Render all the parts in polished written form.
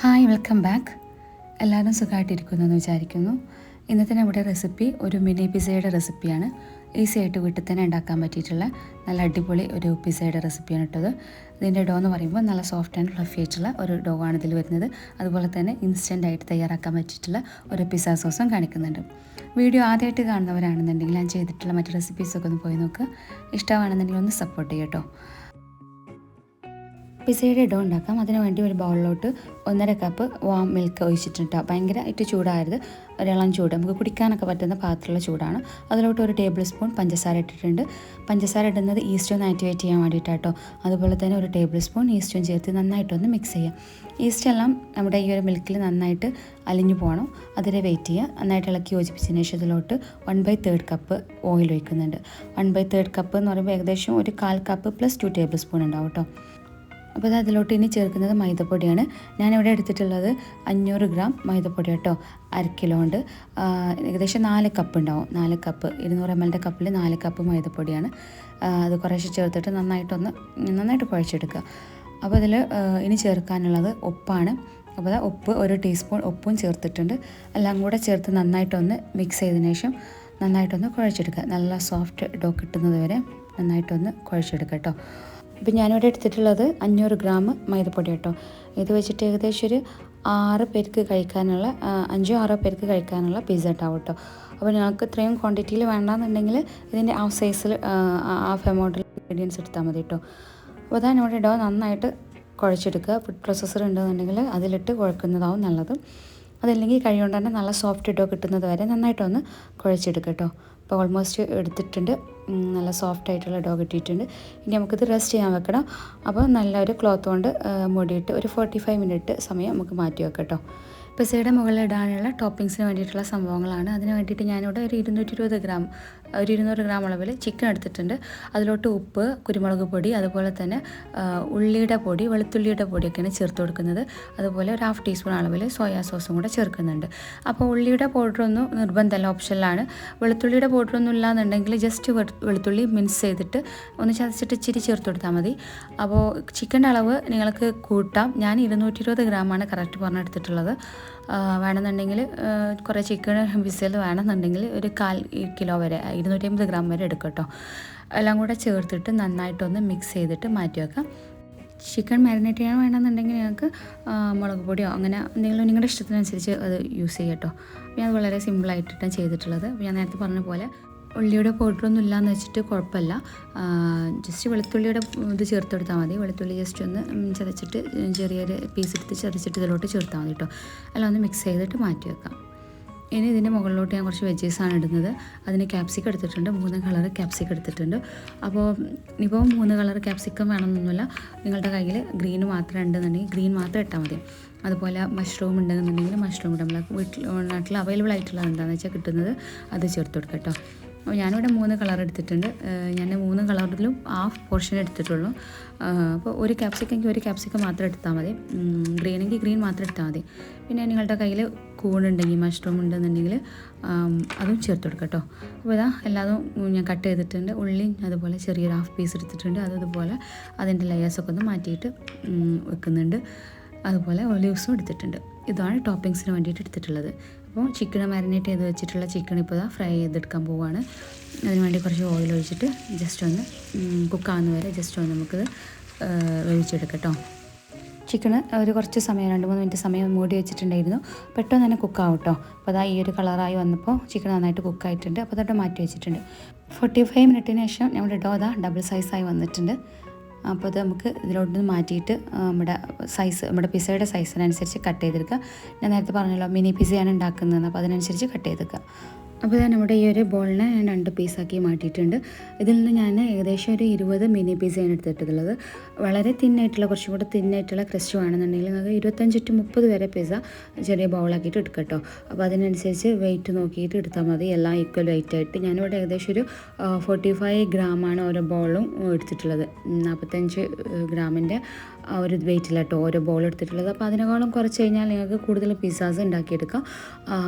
Hi, welcome back. എല്ലാവരും സുഖമായിട്ടിരിക്കുന്നു എന്ന് വിചാരിക്കുന്നു. ഇന്നത്തെ നമ്മുടെ റെസിപ്പി ഒരു മിനി പിസയുടെ റെസിപ്പിയാണ്. ഈസി ആയിട്ട് വീട്ടിൽ തന്നെ ഉണ്ടാക്കാൻ പറ്റിയിട്ടുള്ള നല്ല അടിപൊളി ഒരു പിസയുടെ റെസിപ്പിയാണ് ഇട്ടത്. ഇതിൻ്റെ ഡോ എന്ന് പറയുമ്പോൾ നല്ല സോഫ്റ്റ് ആൻഡ് ഫ്ലഫി ആയിട്ടുള്ള ഒരു ഡോ ആണ് ഇതിൽ വരുന്നത്. അതുപോലെ തന്നെ ഇൻസ്റ്റൻ്റ് ആയിട്ട് തയ്യാറാക്കാൻ പറ്റിയിട്ടുള്ള ഒരു പിസ്സ സോസും കാണിക്കുന്നുണ്ട്. വീഡിയോ ആദ്യമായിട്ട് കാണുന്നവരാണെന്നുണ്ടെങ്കിൽ ഞാൻ ചെയ്തിട്ടുള്ള മറ്റ് റെസിപ്പീസൊക്കെ ഒന്ന് പോയി നോക്കുക. ഇഷ്ടമാണെന്നുണ്ടെങ്കിൽ ഒന്ന് സപ്പോർട്ട് ചെയ്യട്ടോ. പിസയുടെ ഡോ ഉണ്ടാക്കാം. അതിന് വേണ്ടി ഒരു ബൗളിലോട്ട് 1.5 കപ്പ് വാം മിൽക്ക് ഒഴിച്ചിട്ടുണ്ട്. ഭയങ്കരമായിട്ട് ചൂടായത്, ഒരിളം ചൂട്, നമുക്ക് കുടിക്കാനൊക്കെ പറ്റുന്ന പാത്രമുള്ള ചൂടാണ്. അതിലോട്ട് 1 ടേബിൾ സ്പൂൺ പഞ്ചസാര ഇട്ടിട്ടുണ്ട്. പഞ്ചസാര ഇടുന്നത് ഈസ്റ്റ് ഒന്ന് ആക്ടിവേറ്റ് ചെയ്യാൻ വേണ്ടിയിട്ടാട്ടോ. അതുപോലെ തന്നെ 1 ടേബിൾ സ്പൂൺ ഈസ്റ്റും ചേർത്ത് നന്നായിട്ടൊന്ന് മിക്സ് ചെയ്യാം. ഈസ്റ്റ് എല്ലാം നമ്മുടെ ഈ ഒരു മിൽക്കിൽ നന്നായിട്ട് അലിഞ്ഞു പോകണം. അതിനെ വെയിറ്റ് ചെയ്യുക. നന്നായിട്ട് ഇളക്കി യോജിപ്പിച്ചതിന് ശേഷം ഇതിലോട്ട് 1/3 കപ്പ് ഓയിൽ ഒഴിക്കുന്നുണ്ട്. 1/3 കപ്പ് എന്ന് പറയുമ്പോൾ ഏകദേശം ഒരു 1/4 കപ്പ് പ്ലസ് 2 ടേബിൾ സ്പൂൺ ഉണ്ടാവും കേട്ടോ. അപ്പോൾ അത് അതിലോട്ട് ഇനി ചേർക്കുന്നത് മൈദപ്പൊടിയാണ്. ഞാനിവിടെ എടുത്തിട്ടുള്ളത് 500 ഗ്രാം മൈദപ്പൊടി കേട്ടോ. 1/2 കിലോ ഉണ്ട്. ഏകദേശം 4 കപ്പ് ഉണ്ടാവും. 4 കപ്പ് 200 ml കപ്പിൽ 4 കപ്പ് മൈദപ്പൊടിയാണ്. അത് കുറേശ്ശെ ചേർത്തിട്ട് നന്നായിട്ട് കുഴച്ചെടുക്കുക. അപ്പോൾ അതിൽ ഇനി ചേർക്കാനുള്ളത് ഉപ്പാണ്. അപ്പോൾ ഉപ്പ് 1 ടീസ്പൂൺ ഉപ്പും ചേർത്തിട്ടുണ്ട്. എല്ലാം കൂടെ ചേർത്ത് നന്നായിട്ടൊന്ന് മിക്സ് ചെയ്തതിന് ശേഷം നന്നായിട്ടൊന്ന് കുഴച്ചെടുക്കുക. നല്ല സോഫ്റ്റ് ഡോ കിട്ടുന്നത് വരെ നന്നായിട്ടൊന്ന് കുഴച്ചെടുക്കുക കേട്ടോ. ഇപ്പം ഞാനിവിടെ എടുത്തിട്ടുള്ളത് 500 ഗ്രാം മൈദപ്പൊടി കേട്ടോ. ഇത് വെച്ചിട്ട് ഏകദേശം ഒരു 6 പേർക്ക് കഴിക്കാനുള്ള 5-6 പേർക്ക് കഴിക്കാനുള്ള പിസ്സ ഉണ്ടാവും കേട്ടോ. അപ്പോൾ ഞങ്ങൾക്ക് ഇത്രയും ക്വാണ്ടിറ്റിയിൽ വേണ്ടാന്നുണ്ടെങ്കിൽ ഇതിൻ്റെ ഹാഫ് സൈസിൽ ഹാഫ് എമൗണ്ടിൽ ഇൻഗ്രീഡിയൻസ് എടുത്താൽ മതി കേട്ടോ. അപ്പോൾ അതാണ് ഇവിടെ ഡോ നന്നായിട്ട് കുഴച്ചെടുക്കുക. ഫുഡ് പ്രോസസ്സർ ഉണ്ടെന്നുണ്ടെങ്കിൽ അതിലിട്ട് കുഴക്കുന്നതാവും നല്ലത്. അതല്ലെങ്കിൽ കൈ കൊണ്ട് തന്നെ നല്ല സോഫ്റ്റ് ഡോ കിട്ടുന്നത് വരെ നന്നായിട്ടൊന്ന് കുഴച്ചെടുക്കുക കേട്ടോ. അപ്പോൾ ഓൾമോസ്റ്റ് എടുത്തിട്ടുണ്ട്. നല്ല സോഫ്റ്റ് ആയിട്ടുള്ള ഡോ കിട്ടിയിട്ടുണ്ട്. ഇനി നമുക്കിത് റെസ്റ്റ് ചെയ്യാൻ വെക്കണം. അപ്പോൾ നല്ലൊരു ക്ലോത്ത് കൊണ്ട് മൂടിയിട്ട് ഒരു 45 മിനിറ്റ് സമയം നമുക്ക് മാറ്റി വെക്കാം കേട്ടോ. പിസയുടെ മുകളിൽ ഇടാനുള്ള ടോപ്പിങ്സിന് വേണ്ടിയിട്ടുള്ള സംഭവങ്ങളാണ്. അതിന് വേണ്ടിയിട്ട് ഞാനിവിടെ ഒരു 220 ഗ്രാം 200 ഗ്രാം അളവിൽ ചിക്കൻ എടുത്തിട്ടുണ്ട്. അതിലോട്ട് ഉപ്പ്, കുരുമുളക് പൊടി, അതുപോലെ തന്നെ ഉള്ളിയുടെ പൊടി, വെളുത്തുള്ളിയുടെ പൊടിയൊക്കെയാണ് ചേർത്ത് കൊടുക്കുന്നത്. അതുപോലെ ഒരു ഹാഫ് ടീസ്പൂൺ അളവിൽ സോയാ സോസും കൂടെ ചേർക്കുന്നുണ്ട്. അപ്പോൾ ഉള്ളിയുടെ പൗഡറൊന്നും നിർബന്ധമല്ല, ഓപ്ഷനിലാണ്. വെളുത്തുള്ളിയുടെ പൗഡറൊന്നും ഇല്ലാന്നുണ്ടെങ്കിൽ ജസ്റ്റ് വെളുത്തുള്ളി മിൻസ് ചെയ്തിട്ട് ഒന്ന് ചതച്ചിട്ട് ഇച്ചിരി ചേർത്ത് കൊടുത്താൽ മതി. അപ്പോൾ ചിക്കൻ്റെ അളവ് നിങ്ങൾക്ക് കൂട്ടാം. ഞാൻ 220 ഗ്രാമാണ് കറക്റ്റ് പറഞ്ഞെടുത്തിട്ടുള്ളത്. വേണമെന്നുണ്ടെങ്കിൽ കുറേ ചിക്കൻ പിസയിൽ വേണമെന്നുണ്ടെങ്കിൽ ഒരു 1/4 കിലോ വരെ 250 ഗ്രാം വരെ എടുക്കും കേട്ടോ. എല്ലാം കൂടെ ചേർത്തിട്ട് നന്നായിട്ടൊന്ന് മിക്സ് ചെയ്തിട്ട് മാറ്റി വെക്കാം. ചിക്കൻ മാരിനേറ്റ് ചെയ്യാൻ വേണമെന്നുണ്ടെങ്കിൽ ഞങ്ങൾക്ക് മുളക് പൊടിയോ അങ്ങനെ എന്തെങ്കിലും നിങ്ങളുടെ ഇഷ്ടത്തിനനുസരിച്ച് അത് യൂസ് ചെയ്യാം കേട്ടോ. ഞാൻ അത് വളരെ സിമ്പിളായിട്ടിട്ടാണ് ചെയ്തിട്ടുള്ളത്. ഞാൻ നേരത്തെ പറഞ്ഞ പോലെ ഉള്ളിയുടെ പൗഡറൊന്നും ഇല്ലയെന്ന് വെച്ചിട്ട് കുഴപ്പമില്ല. ജസ്റ്റ് വെളുത്തുള്ളിയുടെ ഇത് ചേർത്ത് കൊടുത്താൽ മതി. വെളുത്തുള്ളി ജസ്റ്റ് ഒന്ന് ചതച്ചിട്ട് ചെറിയൊരു പീസ് എടുത്ത് ചതച്ചിട്ട് ഇതിലോട്ട് ചേർത്താൽ മതി കേട്ടോ. എല്ലാം ഒന്ന് മിക്സ് ചെയ്തിട്ട് മാറ്റി വെക്കാം. ഇനി ഇതിൻ്റെ മുകളിലോട്ട് ഞാൻ കുറച്ച് വെജീസാണ് ഇടുന്നത്. അതിന് ക്യാപ്സിക്കം എടുത്തിട്ടുണ്ട്. 3 കളർ ക്യാപ്സിക്കം എടുത്തിട്ടുണ്ട്. അപ്പോൾ ഇപ്പോൾ 3 കളർ ക്യാപ്സിക്കം വേണമെന്നൊന്നുമില്ല. നിങ്ങളുടെ കയ്യിൽ ഗ്രീൻ മാത്രം ഉണ്ടെന്നുണ്ടെങ്കിൽ ഗ്രീൻ മാത്രം ഇട്ടാൽ മതി. അതുപോലെ മഷ്റൂം ഉണ്ടെന്നുണ്ടെങ്കിൽ മഷ്റൂം ഇടാം. നമ്മളെ നാട്ടിൽ അവൈലബിൾ ആയിട്ടുള്ളത് എന്താണെന്ന് വെച്ചാൽ കിട്ടുന്നത് അത് ചേർത്ത് കൊടുക്കാം കേട്ടോ. അപ്പോൾ ഞാനിവിടെ 3 കളർ എടുത്തിട്ടുണ്ട്. ഞാൻ 3 കളറിലും ഹാഫ് പോർഷൻ എടുത്തിട്ടുള്ളൂ. അപ്പോൾ ഒരു ക്യാപ്സിക്കെങ്കിൽ ഒരു ക്യാപ്സിക്കം മാത്രം എടുത്താൽ മതി. ഗ്രീനെങ്കിൽ ഗ്രീൻ മാത്രം എടുത്താൽ മതി. പിന്നെ നിങ്ങളുടെ കയ്യിൽ കൂണുണ്ടെങ്കിൽ മഷ്റൂം ഉണ്ടെന്നുണ്ടെങ്കിൽ അതും ചേർത്ത് കൊടുക്കാം കേട്ടോ. അപ്പോൾ ഇതാ എല്ലാതും ഞാൻ കട്ട് ചെയ്തിട്ടുണ്ട്. ഉള്ളി അതുപോലെ ചെറിയൊരു ഹാഫ് പീസ് എടുത്തിട്ടുണ്ട്. അതുപോലെ അതിൻ്റെ ലെയേഴ്സൊക്കെ ഒന്ന് മാറ്റിയിട്ട് വെക്കുന്നുണ്ട്. അതുപോലെ ഒലിവ്സും എടുത്തിട്ടുണ്ട്. ഇതാണ് ടോപ്പിങ്സിന് വേണ്ടിയിട്ട് എടുത്തിട്ടുള്ളത്. അപ്പോൾ ചിക്കൻ മാരിനേറ്റ് ചെയ്ത് വെച്ചിട്ടുള്ള ചിക്കൻ ഇപ്പോൾ ഫ്രൈ ചെയ്തെടുക്കാൻ പോവുകയാണ്. അതിനുവേണ്ടി കുറച്ച് ഓയിൽ ഒഴിച്ചിട്ട് ജസ്റ്റ് ഒന്ന് കുക്കാവുന്ന വരെ ജസ്റ്റ് ഒന്ന് നമുക്കിത് വേവിച്ചെടുക്കാം കേട്ടോ. ചിക്കന് ഒരു കുറച്ച് സമയം 2-3 മിനിറ്റ് സമയം മൂടി വെച്ചിട്ടുണ്ടായിരുന്നു. പെട്ടെന്ന് തന്നെ കുക്കാവും കേട്ടോ. അപ്പോൾ അതാ ഈ ഒരു കളറായി വന്നപ്പോൾ ചിക്കൻ നന്നായിട്ട് കുക്കായിട്ടുണ്ട്. അപ്പോൾ അതൊട്ട് മാറ്റി വെച്ചിട്ടുണ്ട്. 45 മിനിറ്റിന് ശേഷം നമ്മുടെ ഡോ ഡബിൾ സൈസായി വന്നിട്ടുണ്ട്. അപ്പോൾ അത് നമുക്ക് ഇതിലോട്ട് മാറ്റിയിട്ട് നമ്മുടെ പിസയുടെ സൈസിനനുസരിച്ച് കട്ട് ചെയ്തെടുക്കുക. ഞാൻ നേരത്തെ പറഞ്ഞല്ലോ മിനി പിസയാണ് ഉണ്ടാക്കുന്നതെന്ന്. അപ്പോൾ അതിനനുസരിച്ച് കട്ട് ചെയ്തെടുക്കുക. അപ്പോൾ നമ്മുടെ ഈ ഒരു ബോളിനെ ഞാൻ 2 പീസാക്കി മാറ്റിയിട്ടുണ്ട്. ഇതിൽ നിന്ന് ഞാൻ ഏകദേശം ഒരു 20 മിനി പിസയാണ് എടുത്തിട്ടുള്ളത്. വളരെ തിന്നായിട്ടുള്ള കുറച്ചും കൂടെ തിന്നായിട്ടുള്ള ക്രസ്റ്റ് വേണമെന്നുണ്ടെങ്കിൽ നിങ്ങൾക്ക് 25-30 വരെ പിസ ചെറിയ ബൗളാക്കിയിട്ട് എടുക്കാം കേട്ടോ. അപ്പോൾ അതിനനുസരിച്ച് വെയിറ്റ് നോക്കിയിട്ട് എടുത്താൽ മതി. എല്ലാം ഈക്വൽ വെയിറ്റ് ആയിട്ട്. ഞാനിവിടെ ഏകദേശം ഒരു 45 ഗ്രാമാണ് ഓരോ ബോളും എടുത്തിട്ടുള്ളത്. 45 ഗ്രാമിൻ്റെ ഒരു വെയിറ്റില്ല കേട്ടോ ഓരോ ബോൾ എടുത്തിട്ടുള്ളത്. അപ്പോൾ അതിനേക്കാളും കുറച്ച് കഴിഞ്ഞാൽ നിങ്ങൾക്ക് കൂടുതൽ പിസ്സാസ് ഉണ്ടാക്കിയെടുക്കാം.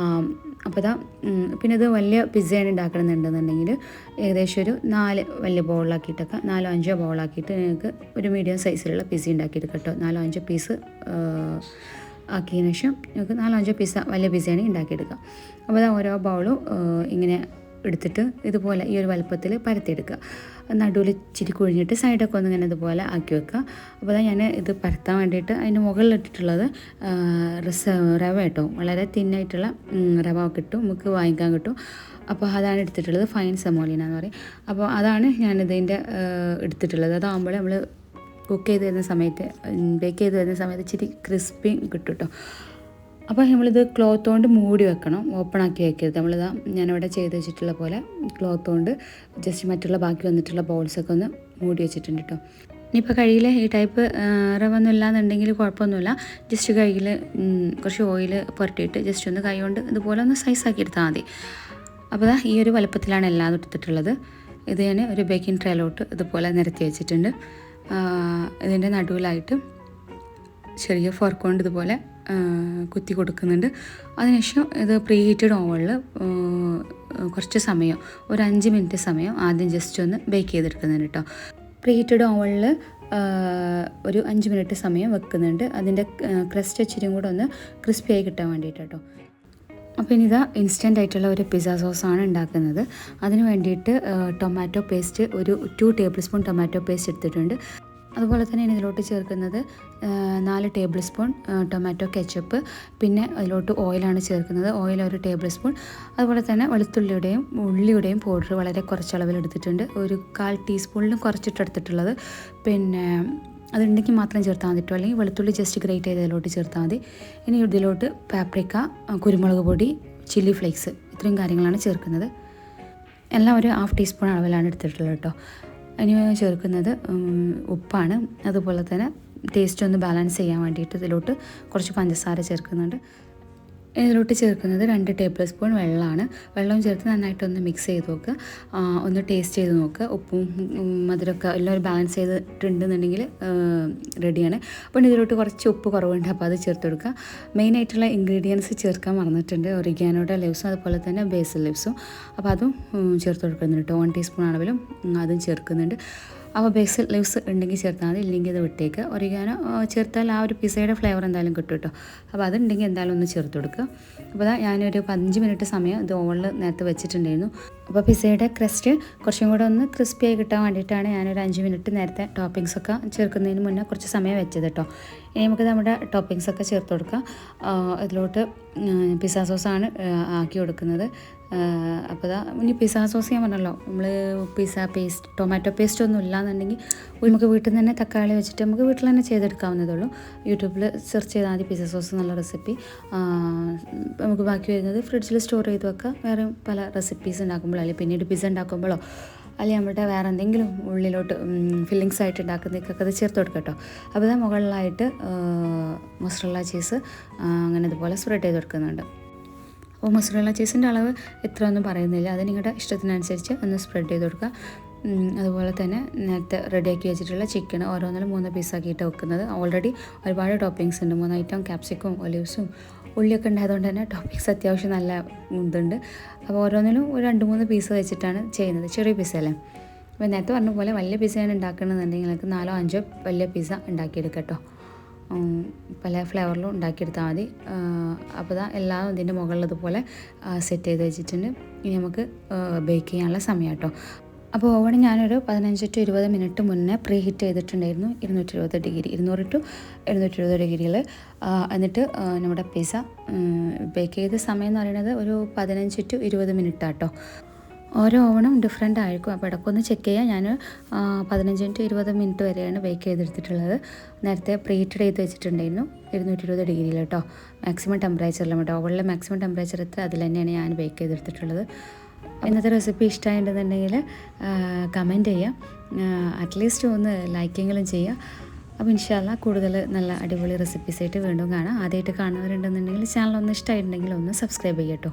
അപ്പോൾ ഇതാ പിന്നെ ഇത് വലിയ പിസ്സയാണ് ഉണ്ടാക്കണമെന്നുണ്ടെന്നുണ്ടെങ്കിൽ ഏകദേശം ഒരു 4 വലിയ ബോളാക്കിയിട്ടൊക്കെ 4-5 ബോളാക്കിയിട്ട് നിങ്ങൾക്ക് ഒരു മീഡിയം സൈസിലുള്ള പിസ്സ ഉണ്ടാക്കിയെടുക്കാം കേട്ടോ. 4-5 പീസ് ആക്കിയതിന് ശേഷം നമുക്ക് 4-5 പിസ്സ വലിയ പിസ്സയാണെങ്കിൽ ഉണ്ടാക്കിയെടുക്കാം. അപ്പോൾ അത് ഓരോ ബൗളും ഇങ്ങനെ എടുത്തിട്ട് ഇതുപോലെ ഈ ഒരു വലുപ്പത്തിൽ പരത്തിയെടുക്കുക. നടുവിൽ ഇച്ചിരി കുഴിഞ്ഞിട്ട് സൈഡൊക്കെ ഒന്ന് ഇങ്ങനെ ഇതുപോലെ ആക്കി വെക്കുക. അപ്പോൾ ഞാൻ ഇത് പരത്താൻ വേണ്ടിയിട്ട് അതിൻ്റെ മുകളിലിട്ടിട്ടുള്ളത് റവ കേട്ടോ, വളരെ തിന്നായിട്ടുള്ള റവ കിട്ടും, നമുക്ക് വാങ്ങിക്കാൻ കിട്ടും. അപ്പോൾ അതാണ് എടുത്തിട്ടുള്ളത്, ഫൈൻ സെമോലിന എന്ന് പറയും. അപ്പോൾ അതാണ് ഞാനിതിൻ്റെ എടുത്തിട്ടുള്ളത്. അതാകുമ്പോൾ നമ്മൾ കുക്ക് ചെയ്ത് വരുന്ന സമയത്ത്, ബേക്ക് ചെയ്ത് വരുന്ന സമയത്ത് ഇച്ചിരി ക്രിസ്പി കിട്ടും കേട്ടോ. അപ്പോൾ നമ്മളിത് ക്ലോത്ത് കൊണ്ട് മൂടി വെക്കണം, ഓപ്പൺ ആക്കി വെക്കരുത്. നമ്മളിതാ ഞാനിവിടെ ചെയ്ത് വെച്ചിട്ടുള്ള പോലെ ക്ലോത്ത് കൊണ്ട് ജസ്റ്റ് മറ്റുള്ള ബാക്കി വന്നിട്ടുള്ള ബൗൾസൊക്കെ ഒന്ന് മൂടി വെച്ചിട്ടുണ്ട് കേട്ടോ. ഇനിയിപ്പോൾ കയ്യിൽ ഈ ടൈപ്പ് റവ ഒന്നും ഇല്ലാന്നുണ്ടെങ്കിൽ കുഴപ്പമൊന്നുമില്ല. ജസ്റ്റ് കയ്യിൽ കുറച്ച് ഓയിൽ പുരട്ടിയിട്ട് ജസ്റ്റ് ഒന്ന് കൈ കൊണ്ട് ഇതുപോലെ ഒന്ന് സൈസാക്കി എടുത്താൽ മതി. അപ്പോൾ ഈ ഒരു വലുപ്പത്തിലാണ് എല്ലാം എടുത്തിട്ടുള്ളത്. ഇത് ഞാൻ ഒരു ബേക്കിംഗ് ട്രേയിലോട്ട് ഇതുപോലെ നിരത്തി വെച്ചിട്ടുണ്ട്. ഇതിൻ്റെ നടുവിലായിട്ട് ചെറിയ ഫോർക്ക് കൊണ്ട് ഇതുപോലെ കുത്തി കൊടുക്കുന്നുണ്ട്. അതിനുശേഷം ഇത് പ്രീ ഹീറ്റഡ് ഓവനിൽ കുറച്ച് സമയം, ഒരു 5 മിനിറ്റ് സമയം ആദ്യം ജസ്റ്റ് ഒന്ന് ബേക്ക് ചെയ്തെടുക്കുന്നുണ്ട് കേട്ടോ. പ്രീ ഹീറ്റഡ് ഓവനിൽ ഒരു 5 മിനിറ്റ് സമയം വെക്കുന്നുണ്ട്, അതിൻ്റെ ക്രസ്റ്റ് ഇച്ചിരി കൂടെ ഒന്ന് ക്രിസ്പി ആയി കിട്ടാൻ വേണ്ടിയിട്ട് കേട്ടോ. അപ്പോൾ ഇനി ഇതാ ഇൻസ്റ്റൻ്റ് ആയിട്ടുള്ള ഒരു പിസ്സ സോസാണ് ഉണ്ടാക്കുന്നത്. അതിന് വേണ്ടിയിട്ട് ടൊമാറ്റോ പേസ്റ്റ് ഒരു 2 ടേബിൾ സ്പൂൺ ടൊമാറ്റോ പേസ്റ്റ് എടുത്തിട്ടുണ്ട്. അതുപോലെ തന്നെ ഇതിലോട്ട് ചേർക്കുന്നത് 4 ടേബിൾ സ്പൂൺ ടൊമാറ്റോ കെച്ചപ്പ്, പിന്നെ അതിലോട്ട് ഓയിലാണ് ചേർക്കുന്നത്, ഓയിൽ 1 ടേബിൾ സ്പൂൺ. അതുപോലെ തന്നെ വെളുത്തുള്ളിയുടെയും ഉള്ളിയുടെയും പൗഡർ വളരെ കുറച്ചളവിൽ എടുത്തിട്ടുണ്ട്, ഒരു 1/4 ടീസ്പൂണിലും കുറച്ചിട്ടെടുത്തിട്ടുള്ളത്. പിന്നെ അതുണ്ടെങ്കിൽ മാത്രം ചേർത്താൽ മതി കേട്ടോ, അല്ലെങ്കിൽ വെളുത്തുള്ളി ജസ്റ്റ് ഗ്രേറ്റ് ചെയ്ത് ഇതിലോട്ട് ചേർത്താൽ മതി. ഇനി ഇതിലോട്ട് പാപ്രിക്ക, കുരുമുളക് പൊടി, ചില്ലി ഫ്ലേക്സ്, ഇത്രയും കാര്യങ്ങളാണ് ചേർക്കുന്നത്. എല്ലാം ഒരു 1/2 ടീസ്പൂൺ അളവിലാണ് എടുത്തിട്ടുള്ളത് കേട്ടോ. ഇനി ചേർക്കുന്നത് ഉപ്പാണ്. അതുപോലെ തന്നെ ടേസ്റ്റ് ഒന്ന് ബാലൻസ് ചെയ്യാൻ വേണ്ടിയിട്ട് ഇതിലോട്ട് കുറച്ച് പഞ്ചസാര ചേർക്കുന്നുണ്ട്. ഇതിലോട്ട് ചേർക്കുന്നത് 2 ടേബിൾ സ്പൂൺ വെള്ളമാണ്. വെള്ളവും ചേർത്ത് നന്നായിട്ടൊന്ന് മിക്സ് ചെയ്ത് നോക്കുക, ഒന്ന് ടേസ്റ്റ് ചെയ്ത് നോക്കുക. ഉപ്പും മധുരമൊക്കെ എല്ലാം ബാലൻസ് ചെയ്തിട്ടുണ്ടെന്നുണ്ടെങ്കിൽ റെഡിയാണ്. അപ്പോൾ ഇതിലോട്ട് കുറച്ച് ഉപ്പ് കുറവുണ്ട്, അപ്പോൾ അത് ചേർത്ത് കൊടുക്കുക. മെയിനായിട്ടുള്ള ഇൻഗ്രീഡിയൻസ് ചേർക്കാൻ മറന്നിട്ടുണ്ട്, ഒറിഗാനോയുടെ ലീവ്സും അതുപോലെ തന്നെ ബേസിൽ ലീവ്സും. അപ്പോൾ അതും ചേർത്ത് കൊടുക്കുന്നുണ്ട് കേട്ടോ, 1 ടീസ്പൂൺ അളവിലും അതും ചേർക്കുന്നുണ്ട്. അപ്പോൾ ബേസിൽ ലീവ്സ് ഉണ്ടെങ്കിൽ ചേർത്താൽ മതി, ഇല്ലെങ്കിൽ ഇത് വിട്ടേക്ക്. ഒറിഗാനോ ചേർത്താൽ ആ ഒരു പിസയുടെ ഫ്ലേവർ എന്തായാലും കിട്ടും കേട്ടോ. അപ്പോൾ അതുണ്ടെങ്കിൽ എന്തായാലും ഒന്ന് ചേർത്ത് കൊടുക്കുക. അപ്പോൾ ഞാനൊരു 5 മിനിറ്റ് സമയം ഇത് ഓവനിൽ നേരത്തെ വെച്ചിട്ടുണ്ടായിരുന്നു. അപ്പോൾ പിസയുടെ ക്രസ്റ്റ് കുറച്ചും കൂടെ ഒന്ന് ക്രിസ്പി ആയി കിട്ടാൻ വേണ്ടിയിട്ടാണ് ഞാനൊരു 5 മിനിറ്റ് നേരത്തെ ടോപ്പിങ്സൊക്കെ ചേർക്കുന്നതിന് മുന്നേ കുറച്ച് സമയം വെച്ചത് കേട്ടോ. ഇനി നമുക്ക് നമ്മുടെ ടോപ്പിങ്സൊക്കെ ചേർത്ത് കൊടുക്കാം. ഇതിലോട്ട് പിസ്സ സോസാണ് ആക്കി കൊടുക്കുന്നത്. അപ്പോൾ ഇനി പിസ്സ സോസ് ഞാൻ പറഞ്ഞല്ലോ, നമ്മൾ പിസ്സ പേസ്റ്റ് ടൊമാറ്റോ പേസ്റ്റ് ഒന്നും ഇല്ലാന്നുണ്ടെങ്കിൽ നമുക്ക് വീട്ടിൽ നിന്ന് തന്നെ തക്കാളി വെച്ചിട്ട് നമുക്ക് വീട്ടിൽ തന്നെ ചെയ്തെടുക്കാവുന്നതേ ഉള്ളൂ. യൂട്യൂബിൽ സെർച്ച് ചെയ്താൽ മതി പിസ്സ സോസ് എന്നുള്ള റെസിപ്പി. നമുക്ക് ബാക്കി വരുന്നത് ഫ്രിഡ്ജിൽ സ്റ്റോർ ചെയ്ത് വെക്കുക. വേറെ പല റെസിപ്പീസ് ഉണ്ടാക്കുമ്പോഴോ അല്ലെങ്കിൽ പിന്നീട് പിസ്സ ഉണ്ടാക്കുമ്പോഴോ അല്ലെങ്കിൽ നമ്മുടെ വേറെ എന്തെങ്കിലും ഉള്ളിലോട്ട് ഫില്ലിങ്സ് ആയിട്ട് ഉണ്ടാക്കുന്നതൊക്കെ അത് ചേർത്ത് കൊടുക്കുക കേട്ടോ. അപ്പോൾ മുകളിലായിട്ട് മൊസറല്ല ചീസ് അങ്ങനെ ഇതുപോലെ സ്പ്രെഡ് ചെയ്ത് കൊടുക്കുന്നുണ്ട്. അപ്പോൾ മൊസറല്ല ചീസിൻ്റെ അളവ് എത്ര ഒന്നും പറയുന്നില്ല, അത് നിങ്ങളുടെ ഇഷ്ടത്തിനനുസരിച്ച് ഒന്ന് സ്പ്രെഡ് ചെയ്ത് കൊടുക്കുക. അതുപോലെ തന്നെ നേരത്തെ റെഡിയാക്കി വെച്ചിട്ടുള്ള ചിക്കൻ ഓരോന്നിലും 3 പീസാക്കിയിട്ട് വെക്കുന്നത്. ഓൾറെഡി ഒരുപാട് ടോപ്പിങ്സ് ഉണ്ട്, 3 ഐറ്റം ക്യാപ്സിക്കും ഒലിവ്സും ഉള്ളിയൊക്കെ ഉണ്ടായതുകൊണ്ട് തന്നെ ടോപ്പിങ്സ് അത്യാവശ്യം നല്ല ഇതുണ്ട്. അപ്പോൾ ഓരോന്നിലും ഒരു 2-3 പീസ് വെച്ചിട്ടാണ് ചെയ്യുന്നത്, ചെറിയ പീസല്ലേ. അപ്പോൾ നേരത്തെ പറഞ്ഞ പോലെ വലിയ പിസ്സയാണ് ഉണ്ടാക്കണമെന്നുണ്ടെങ്കിൽ നിങ്ങൾക്ക് 4-5 വലിയ പിസ്സ ഉണ്ടാക്കിയെടുക്കാം കേട്ടോ. പല ഫ്ലേവറിലും ഉണ്ടാക്കിയെടുത്താൽ മതി. അപ്പോൾ എല്ലാം ഇതിൻ്റെ മുകളിൽ ഇതുപോലെ സെറ്റ് ചെയ്ത് വെച്ചിട്ടുണ്ട്. ഇനി നമുക്ക് ബേക്ക് ചെയ്യാനുള്ള സമയം കേട്ടോ. അപ്പോൾ ഓവൺ ഞാനൊരു 15 to 20 മിനിറ്റ് മുന്നേ പ്രീ ഹീറ്റ് ചെയ്തിട്ടുണ്ടായിരുന്നു, 220 ഡിഗ്രി 200 to 220 ഡിഗ്രിയിൽ. എന്നിട്ട് നമ്മുടെ പിസ്സ ബേക്ക് ചെയ്ത സമയം എന്ന് പറയുന്നത് ഒരു 15 to 20 മിനിറ്റ് കേട്ടോ. ഓരോ ഓവണും ഡിഫറെൻ്റ് ആയിരിക്കും, അപ്പോൾ ഇടയ്ക്കൊന്ന് ചെക്ക് ചെയ്യാം. ഞാൻ 15 to 20 മിനിറ്റ് വരെയാണ് ബേക്ക് ചെയ്തെടുത്തിട്ടുള്ളത്. നേരത്തെ പ്രീ ഹീറ്റഡ് ചെയ്ത് വെച്ചിട്ടുണ്ടായിരുന്നു 220 ഡിഗ്രിയിൽ കേട്ടോ, മാക്സിമം ടെമ്പറേച്ചറിലും കേട്ടോ. ഓവണിലെ മാക്സിമം ടെമ്പറേച്ചർ എത്ര അതിൽ തന്നെയാണ് ഞാൻ ബേക്ക് ചെയ്തെടുത്തിട്ടുള്ളത്. ഇന്നത്തെ റെസിപ്പി ഇഷ്ടമായിട്ടുണ്ടെന്നുണ്ടെങ്കിൽ കമൻറ്റ് ചെയ്യുക, അറ്റ്ലീസ്റ്റ് ഒന്ന് ലൈക്കെങ്കിലും ചെയ്യുക. അപ്പോൾ ഇൻഷാ അല്ലാഹ് കൂടുതൽ നല്ല അടിപൊളി റെസിപ്പീസായിട്ട് വീണ്ടും കാണാം. ആദ്യമായിട്ട് കാണുന്നവരുണ്ടെന്നുണ്ടെങ്കിൽ ചാനൽ ഒന്ന് ഇഷ്ടമായിട്ടുണ്ടെങ്കിൽ ഒന്ന് സബ്സ്ക്രൈബ് ചെയ്യുക കേട്ടോ.